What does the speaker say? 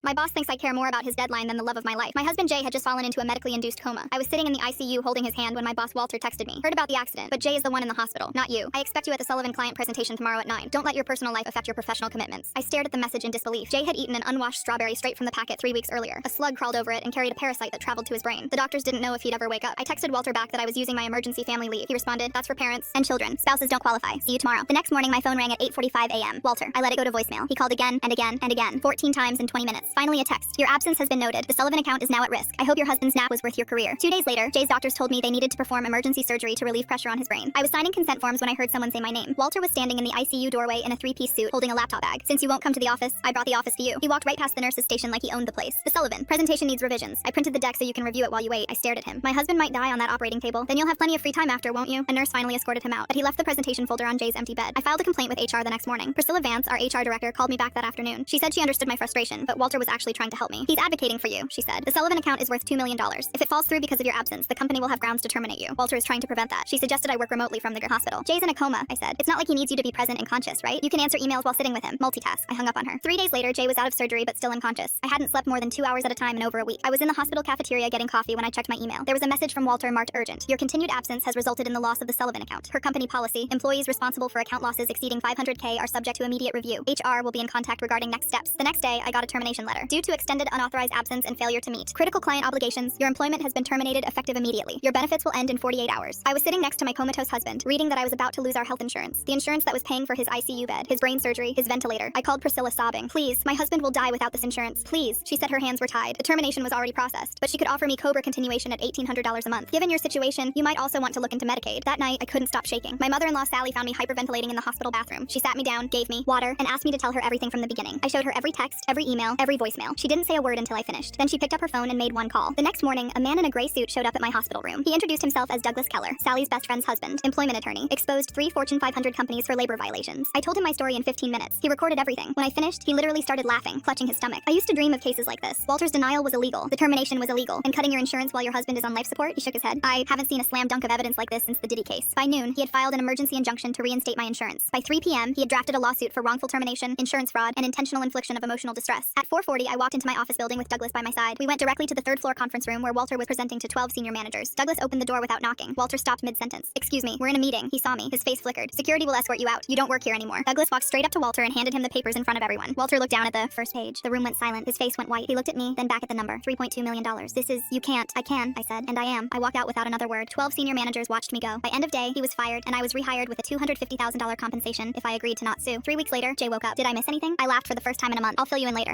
My boss thinks I care more about his deadline than the love of my life. My husband Jay had just fallen into a medically induced coma. I was sitting in the ICU holding his hand when my boss Walter texted me. Heard about the accident, but Jay is the one in the hospital, not you. I expect you at the Sullivan client presentation tomorrow at 9. Don't let your personal life affect your professional commitments. I stared at the message in disbelief. Jay had eaten an unwashed strawberry straight from the packet 3 weeks earlier. A slug crawled over it and carried a parasite that traveled to his brain. The doctors didn't know if he'd ever wake up. I texted Walter back that I was using my emergency family leave. He responded, "That's for parents and children. Spouses don't qualify. See you tomorrow." The next morning, my phone rang at 8:45 a.m. Walter. I let it go to voicemail. He called again and again and again, 14 times in 20 minutes. Finally, a text. "Your absence has been noted. The Sullivan account is now at risk. I hope your husband's nap was worth your career." 2 days later, Jay's doctors told me they needed to perform emergency surgery to relieve pressure on his brain. I was signing consent forms when I heard someone say my name. Walter was standing in the ICU doorway in a 3-piece suit, holding a laptop bag. "Since you won't come to the office, I brought the office to you." He walked right past the nurse's station like he owned the place. "The Sullivan. Presentation needs revisions. I printed the deck so you can review it while you wait." I stared at him. "My husband might die on that operating table. Then you'll have plenty of free time after, won't you?" A nurse finally escorted him out, but he left the presentation folder on Jay's empty bed. I filed a complaint with HR the next morning. Priscilla Vance, our HR director, called me back that afternoon. She said she understood my frustration, but Walter was actually trying to help me. "He's advocating for you," she said. "The Sullivan account is worth $2 million. If it falls through because of your absence, the company will have grounds to terminate you. Walter is trying to prevent that." She suggested I work remotely from the hospital. "Jay's in a coma," I said. "It's not like he needs you to be present and conscious, right? You can answer emails while sitting with him. Multitask." I hung up on her. 3 days later, Jay was out of surgery but still unconscious. I hadn't slept more than 2 hours at a time in over a week. I was in the hospital cafeteria getting coffee when I checked my email. There was a message from Walter marked urgent. "Your continued absence has resulted in the loss of the Sullivan account. Per company policy, employees responsible for account losses exceeding 500K are subject to immediate review. HR will be in contact regarding next steps." The next day, I got a termination letter. "Due to extended unauthorized absence and failure to meet critical client obligations, your employment has been terminated effective immediately. Your benefits will end in 48 hours. I was sitting next to my comatose husband, reading that I was about to lose our health insurance. The insurance that was paying for his ICU bed, his brain surgery, his ventilator. I called Priscilla sobbing. "Please, my husband will die without this insurance. Please." She said her hands were tied. The termination was already processed, but she could offer me COBRA continuation at $1,800 a month. "Given your situation, you might also want to look into Medicaid." That night, I couldn't stop shaking. My mother-in-law Sally found me hyperventilating in the hospital bathroom. She sat me down, gave me water, and asked me to tell her everything from the beginning. I showed her every text, every email, every voicemail. She didn't say a word until I finished. Then she picked up her phone and made one call. The next morning, a man in a gray suit showed up at my hospital room. He introduced himself as Douglas Keller, Sally's best friend's husband, employment attorney, exposed 3 Fortune 500 companies for labor violations. I told him my story in 15 minutes. He recorded everything. When I finished, he literally started laughing, clutching his stomach. I used to dream of cases like this. Walter's denial was illegal. The termination was illegal. And cutting your insurance while your husband is on life support? He shook his head. I haven't seen a slam dunk of evidence like this since the Diddy case. By noon, he had filed an emergency injunction to reinstate my insurance. By 3 p.m., he had drafted a lawsuit for wrongful termination, insurance fraud, and intentional infliction of emotional distress. At 4:40, I walked into my office building with Douglas by my side. We went directly to the 3rd floor conference room where Walter was presenting to 12 senior managers. Douglas opened the door without knocking. Walter stopped mid-sentence. "Excuse me, we're in a meeting." He saw me. His face flickered. "Security will escort you out. You don't work here anymore." Douglas walked straight up to Walter and handed him the papers in front of everyone. Walter looked down at the first page. The room went silent. His face went white. He looked at me, then back at the number. $3.2 million. "This is, you can't." "I can," I said, "and I am." I walked out without another word. 12 senior managers watched me go. By end of day, he was fired, and I was rehired with a $250,000 compensation if I agreed to not sue. 3 weeks later, Jay woke up. Did I miss anything? I laughed for the first time in a month. I'll fill you in later.